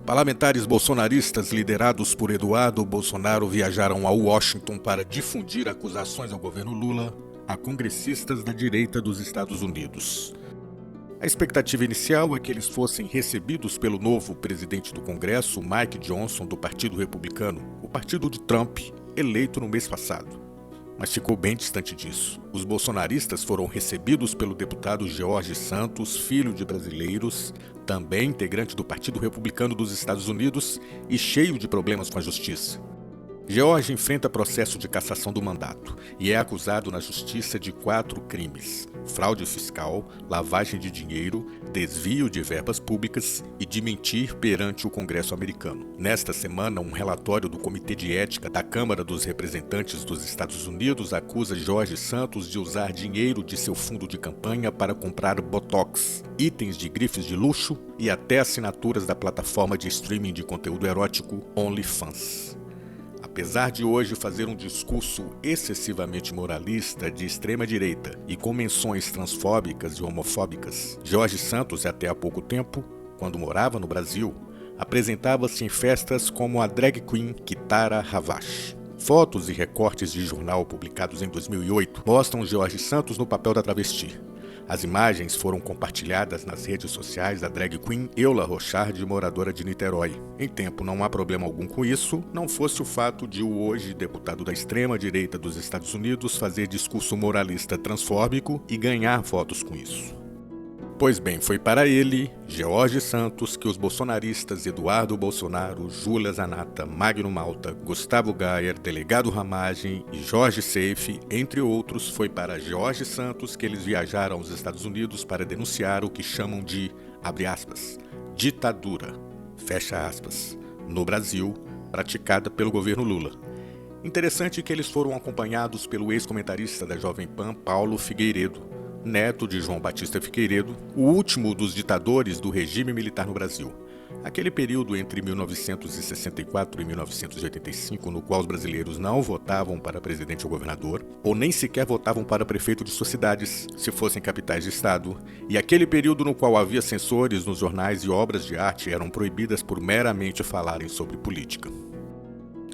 Parlamentares bolsonaristas liderados por Eduardo Bolsonaro viajaram a Washington para difundir acusações ao governo Lula a congressistas da direita dos Estados Unidos. A expectativa inicial é que eles fossem recebidos pelo novo presidente do Congresso, Mike Johnson, do Partido Republicano, o partido de Trump, eleito no mês passado. Mas ficou bem distante disso. Os bolsonaristas foram recebidos pelo deputado George Santos, filho de brasileiros, também integrante do Partido Republicano dos Estados Unidos e cheio de problemas com a justiça. George enfrenta processo de cassação do mandato e é acusado na justiça de 4 crimes: fraude fiscal, lavagem de dinheiro, desvio de verbas públicas e de mentir perante o Congresso americano. Nesta semana, um relatório do Comitê de Ética da Câmara dos Representantes dos Estados Unidos acusa George Santos de usar dinheiro de seu fundo de campanha para comprar botox, itens de grifes de luxo e até assinaturas da plataforma de streaming de conteúdo erótico OnlyFans. Apesar de hoje fazer um discurso excessivamente moralista de extrema-direita e com menções transfóbicas e homofóbicas, George Santos, até há pouco tempo, quando morava no Brasil, apresentava-se em festas como a drag queen Kitara Ravache. Fotos e recortes de jornal publicados em 2008 mostram George Santos no papel da travesti. As imagens foram compartilhadas nas redes sociais da drag queen Eula Rochard, moradora de Niterói. Em tempo, não há problema algum com isso, não fosse o fato de o hoje deputado da extrema-direita dos Estados Unidos fazer discurso moralista transfóbico e ganhar votos com isso. Pois bem, foi para ele, George Santos, que os bolsonaristas Eduardo Bolsonaro, Júlia Zanata, Magno Malta, Gustavo Gayer, Delegado Ramagem e Jorge Seife, entre outros, foi para George Santos que eles viajaram aos Estados Unidos para denunciar o que chamam de, abre aspas, ditadura, fecha aspas, no Brasil, praticada pelo governo Lula. Interessante que eles foram acompanhados pelo ex-comentarista da Jovem Pan, Paulo Figueiredo, neto de João Batista Figueiredo, o último dos ditadores do regime militar no Brasil. Aquele período entre 1964 e 1985, no qual os brasileiros não votavam para presidente ou governador, ou nem sequer votavam para prefeito de suas cidades, se fossem capitais de estado, e aquele período no qual havia censores nos jornais e obras de arte eram proibidas por meramente falarem sobre política.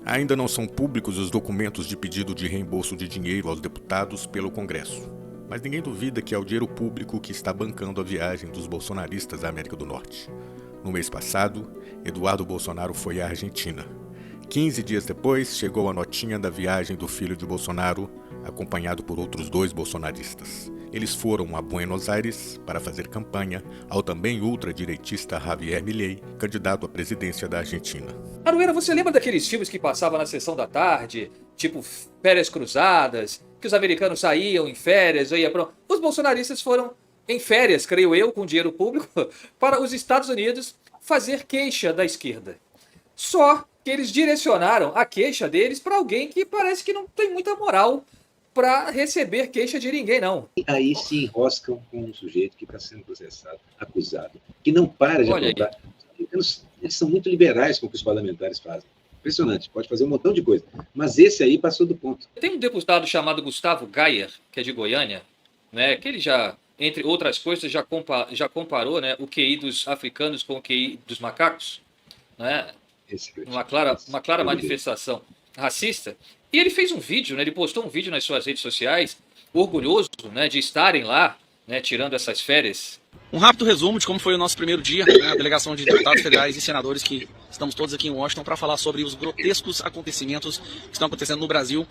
Ainda não são públicos os documentos de pedido de reembolso de dinheiro aos deputados pelo Congresso. Mas ninguém duvida que é o dinheiro público que está bancando a viagem dos bolsonaristas à América do Norte. No mês passado, Eduardo Bolsonaro foi à Argentina. 15 dias depois, chegou a notinha da viagem do filho de Bolsonaro, acompanhado por outros 2 bolsonaristas. Eles foram a Buenos Aires para fazer campanha ao também ultradireitista Javier Milei, candidato à presidência da Argentina. Aroeira, você lembra daqueles filmes que passavam na sessão da tarde, tipo Férias Cruzadas, que os americanos saíam em férias, os bolsonaristas foram em férias, creio eu, com dinheiro público, para os Estados Unidos fazer queixa da esquerda. Só que eles direcionaram a queixa deles para alguém que parece que não tem muita moral para receber queixa de ninguém, não. E aí se enroscam com um sujeito que está sendo processado, acusado, que não para de apontar. Eles são muito liberais com o que os parlamentares fazem. Impressionante, pode fazer um montão de coisa. Mas esse aí passou do ponto. Tem um deputado chamado Gustavo Gayer, que é de Goiânia, né, que ele já, entre outras coisas, já comparou, né, o QI dos africanos com o QI dos macacos, né, uma clara manifestação racista. E ele fez um vídeo, né, ele postou um vídeo nas suas redes sociais, orgulhoso, né, de estarem lá, né, tirando essas férias. Um rápido resumo de como foi o nosso primeiro dia, né, a delegação de deputados federais e senadores que estamos todos aqui em Washington para falar sobre os grotescos acontecimentos que estão acontecendo no Brasil,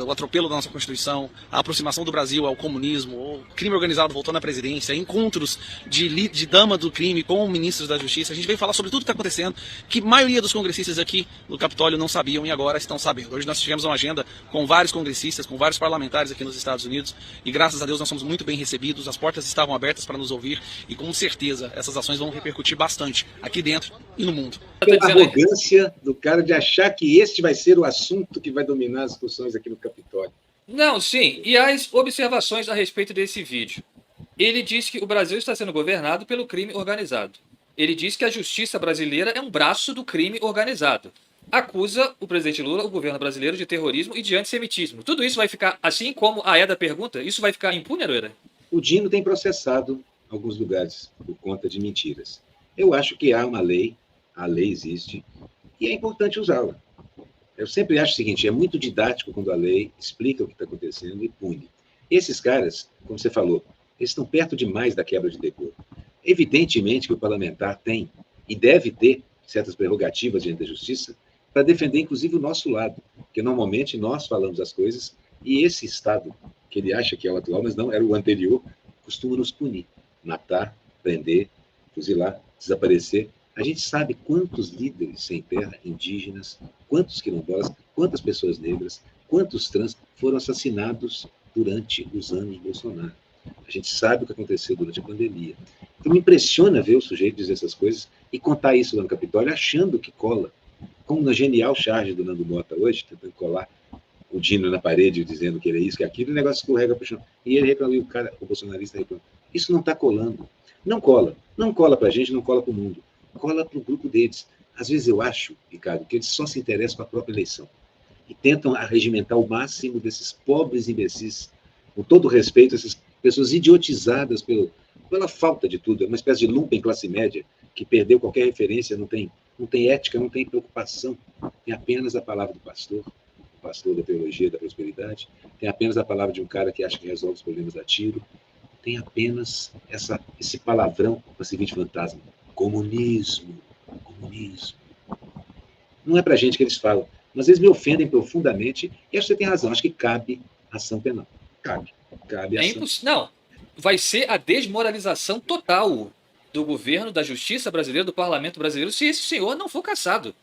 o atropelo da nossa Constituição, a aproximação do Brasil ao comunismo, o crime organizado voltando à presidência, encontros de dama do crime com ministros da Justiça. A gente veio falar sobre tudo que está acontecendo, que a maioria dos congressistas aqui no Capitólio não sabiam e agora estão sabendo. Hoje nós tivemos uma agenda com vários congressistas, com vários parlamentares aqui nos Estados Unidos e graças a Deus nós somos muito bem recebidos, as portas estavam abertas para nos ouvir e com certeza essas ações vão repercutir bastante aqui dentro e no mundo. A arrogância do cara de achar que este vai ser o assunto que vai dominar as discussões aqui no Capitólio. Não, sim. E as observações a respeito desse vídeo. Ele diz que o Brasil está sendo governado pelo crime organizado. Ele diz que a justiça brasileira é um braço do crime organizado. Acusa o presidente Lula, o governo brasileiro, de terrorismo e de antissemitismo. Tudo isso vai ficar, assim como a Eda pergunta, isso vai ficar impune, Aroeira? O Dino tem processado alguns lugares por conta de mentiras. Eu acho que há uma lei A lei existe e é importante usá-la. Eu sempre acho o seguinte, é muito didático quando a lei explica o que está acontecendo e pune. Esses caras, como você falou, eles estão perto demais da quebra de decoro. Evidentemente que o parlamentar tem e deve ter certas prerrogativas diante da justiça para defender, inclusive, o nosso lado, porque normalmente nós falamos as coisas e esse Estado, que ele acha que é o atual, mas não, era o anterior, costuma nos punir, matar, prender, fuzilar, desaparecer. A gente sabe quantos líderes sem terra, indígenas, quantos quilombolas, quantas pessoas negras, quantos trans foram assassinados durante os anos Bolsonaro. A gente sabe o que aconteceu durante a pandemia. Então me impressiona ver o sujeito dizer essas coisas e contar isso lá no Capitólio, achando que cola. Como na genial charge do Nando Mota hoje, tentando colar o Dino na parede, dizendo que era isso, que aquilo, o negócio escorrega para o chão. E ele reclamou, o bolsonarista reclamou. Isso não está colando. Não cola. Não cola para a gente, não cola para o mundo. Cola para o grupo deles. Às vezes eu acho, Ricardo, que eles só se interessam com a própria eleição. E tentam arregimentar o máximo desses pobres imbecis, com todo respeito, essas pessoas idiotizadas pela falta de tudo. É uma espécie de lumpen classe média que perdeu qualquer referência, não tem ética, não tem preocupação. Tem apenas a palavra do pastor, o pastor da teologia da prosperidade. Tem apenas a palavra de um cara que acha que resolve os problemas a tiro. Tem apenas esse palavrão para servir de fantasma. Comunismo. Não é para a gente que eles falam, mas eles me ofendem profundamente e acho que você tem razão, acho que cabe ação penal. Cabe ação. Não, vai ser a desmoralização total do governo, da justiça brasileira, do parlamento brasileiro, se esse senhor não for cassado.